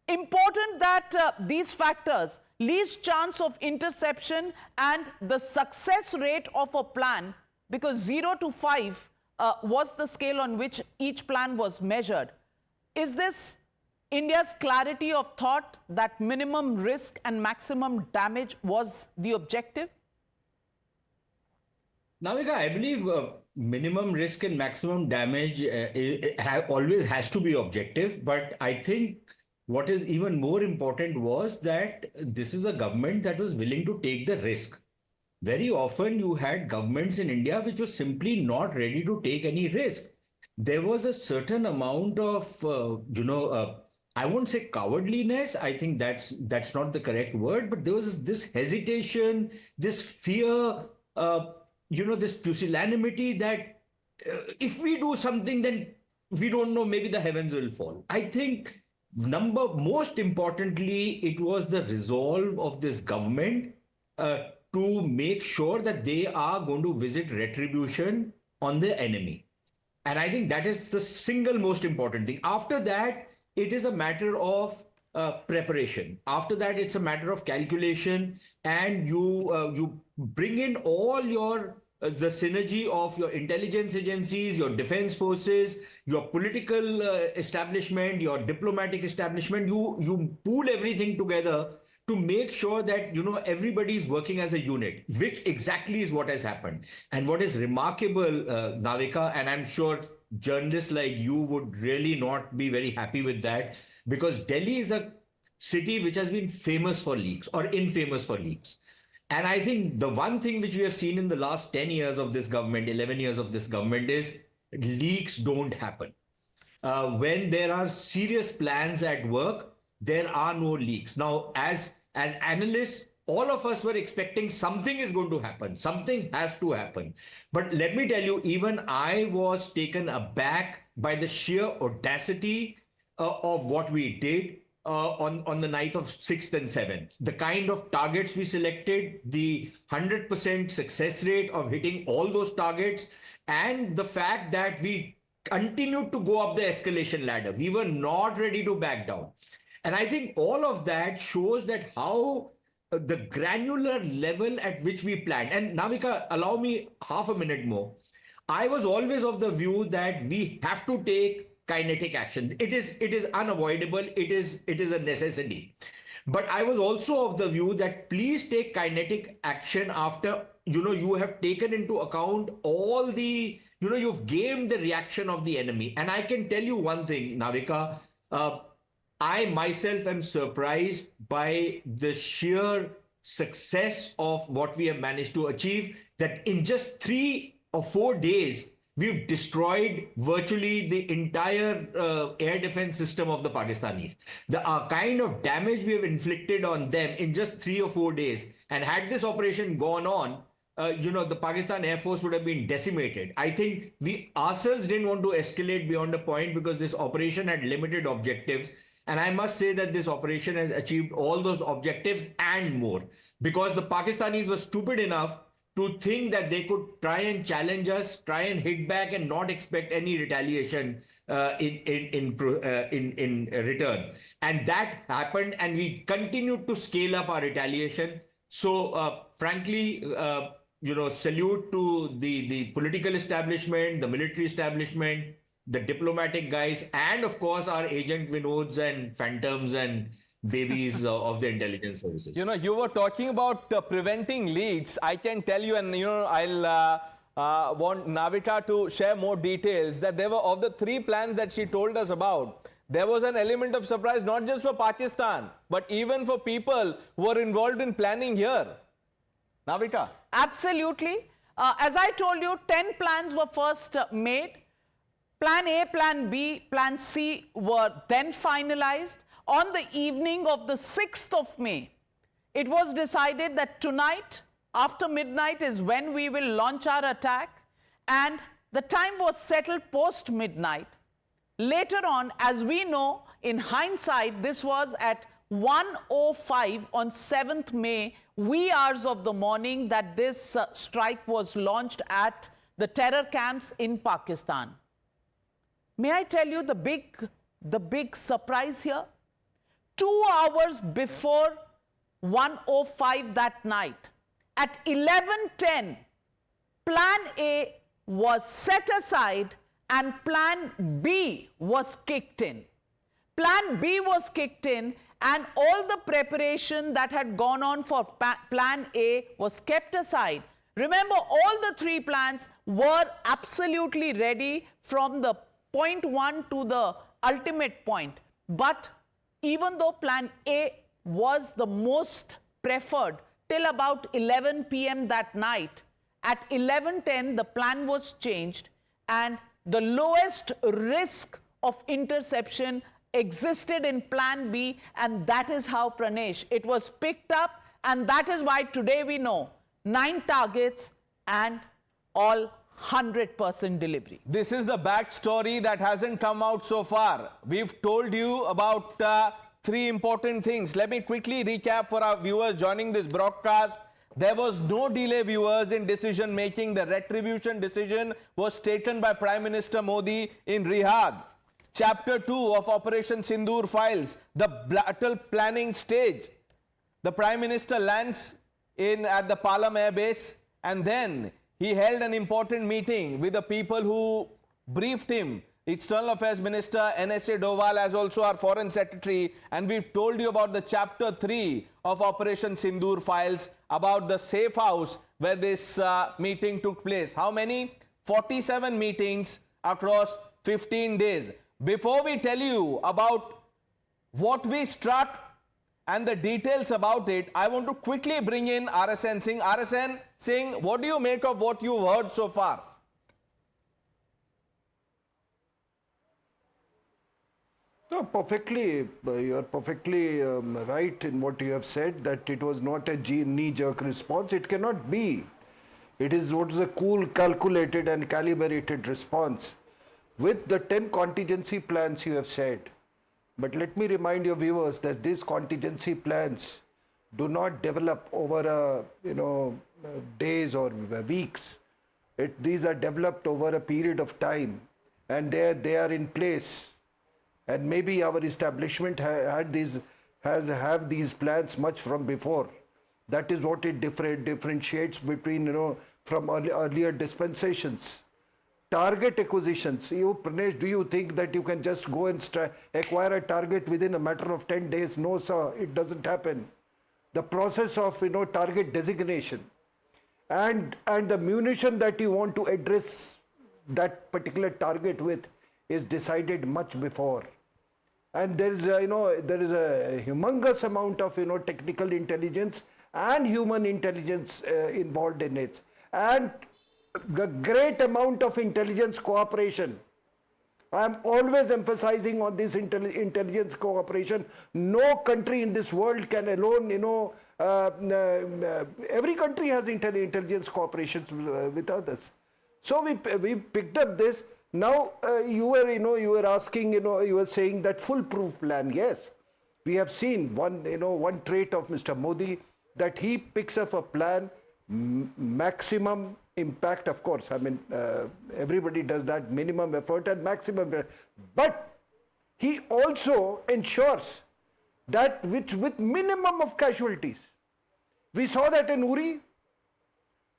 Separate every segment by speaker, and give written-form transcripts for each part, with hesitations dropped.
Speaker 1: important that these factors, least chance of interception and the success rate of a plan, because 0 to 5 was the scale on which each plan was measured. Is this India's clarity of thought that minimum risk and maximum damage was the objective?
Speaker 2: Navika, I believe minimum risk and maximum damage always has to be objective. But I think what is even more important was that this is a government that was willing to take the risk. Very often you had governments in India which were simply not ready to take any risk. There was a certain amount of, I won't say cowardliness. I think that's not the correct word, but there was this hesitation, this fear, this pusillanimity that if we do something, then we don't know, maybe the heavens will fall. I think most importantly, it was the resolve of this government to make sure that they are going to visit retribution on the enemy. And I think that is the single most important thing. After that, it is a matter of preparation. After that, it's a matter of calculation, and you bring in all your the synergy of your intelligence agencies, your defense forces, your political establishment, your diplomatic establishment. You pool everything together to make sure that everybody is working as a unit, which exactly is what has happened. And what is remarkable, Navika, and I'm sure journalists like you would really not be very happy with that, because Delhi is a city which has been famous for leaks or infamous for leaks. And I think the one thing which we have seen in the last 10 years of this government, 11 years of this government, is leaks don't happen. When there are serious plans at work, there are no leaks. Now, as analysts, all of us were expecting something is going to happen. Something has to happen. But let me tell you, even I was taken aback by the sheer audacity of what we did on the night of 6th and 7th. The kind of targets we selected, the 100% success rate of hitting all those targets, and the fact that we continued to go up the escalation ladder. We were not ready to back down. And I think all of that shows that how the granular level at which we planned. And Navika, allow me half a minute more. I was always of the view that we have to take kinetic action. It is unavoidable. It is a necessity. But I was also of the view that please take kinetic action after you have taken into account all the you've gamed the reaction of the enemy. And I can tell you one thing, Navika. I myself am surprised by the sheer success of what we have managed to achieve, that in just 3 or 4 days, we've destroyed virtually the entire air defense system of the Pakistanis. The kind of damage we have inflicted on them in just 3 or 4 days. And had this operation gone on, the Pakistan Air Force would have been decimated. I think we ourselves didn't want to escalate beyond a point because this operation had limited objectives. And I must say that this operation has achieved all those objectives and more, because the Pakistanis were stupid enough to think that they could try and challenge us, try and hit back, and not expect any retaliation in return. And that happened, and we continued to scale up our retaliation. So, frankly, salute to the political establishment, the military establishment, the diplomatic guys, and of course our agent Vinods and phantoms and babies of the intelligence services.
Speaker 3: You were talking about preventing leaks. I can tell you, and I'll want Navika to share more details, that there were, of the 3 plans that she told us about, there was an element of surprise not just for Pakistan, but even for people who were involved in planning here. Navika?
Speaker 1: Absolutely. As I told you, 10 plans were first made. Plan A, Plan B, Plan C were then finalized. On the evening of the 6th of May, it was decided that tonight, after midnight, is when we will launch our attack. And the time was settled post-midnight. Later on, as we know, in hindsight, this was at 1:05 on 7th May, wee hours of the morning, that this strike was launched at the terror camps in Pakistan. May I tell you the big surprise here? 2 hours before 1:05 that night, at 11:10, Plan A was set aside and Plan B was kicked in. Plan B was kicked in and all the preparation that had gone on for Plan A was kept aside. Remember, all the three plans were absolutely ready from the point 1 to the ultimate point. But even though Plan A was the most preferred till about 11 p.m. that night, at 11:10 the plan was changed and the lowest risk of interception existed in Plan B, and that is how, Pranesh, it was picked up, and that is why today we know 9 targets and all 100% delivery.
Speaker 3: This is the backstory that hasn't come out so far. We've told you about 3 important things. Let me quickly recap for our viewers joining this broadcast. There was no delay, viewers, in decision making. The retribution decision was taken by Prime Minister Modi in Riyadh. Chapter 2 of Operation Sindoor files, the battle planning stage. The Prime Minister lands at the Pahalgam Air Base, and then he held an important meeting with the people who briefed him. External Affairs Minister NSA Doval, as also our Foreign Secretary, and we've told you about the Chapter 3 of Operation Sindoor files, about the safe house where this meeting took place. How many? 47 meetings across 15 days. Before we tell you about what we struck and the details about it, I want to quickly bring in RSN Singh. RSN Singh, what do you make of what you've heard so far?
Speaker 4: No, you are perfectly right in what you have said, that it was not a knee-jerk response. It cannot be. It is what is a cool, calculated and calibrated response with the 10 contingency plans you have said. But let me remind your viewers that these contingency plans do not develop over days or weeks. These are developed over a period of time, and they are in place. And maybe our establishment have these plans much from before. That is what it differentiates between from earlier dispensations. Target acquisitions. Pranesh, do you think that you can just go and acquire a target within a matter of 10 days? No, sir, it doesn't happen. The process of target designation and the munition that you want to address that particular target with is decided much before. And there is a humongous amount of technical intelligence and human intelligence involved in it, and a great amount of intelligence cooperation. I am always emphasizing on this intelligence cooperation. No country in this world can alone, every country has intelligence cooperation with others. So we picked up this. Now you were asking, you were saying that foolproof plan. Yes, we have seen one trait of Mr. Modi, that he picks up a plan, maximum impact. Of course, I mean everybody does that, minimum effort and maximum, but he also ensures that with minimum of casualties. We saw that in Uri.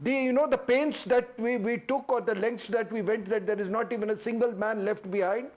Speaker 4: The pains that we took, or the lengths that we went, that there is not even a single man left behind.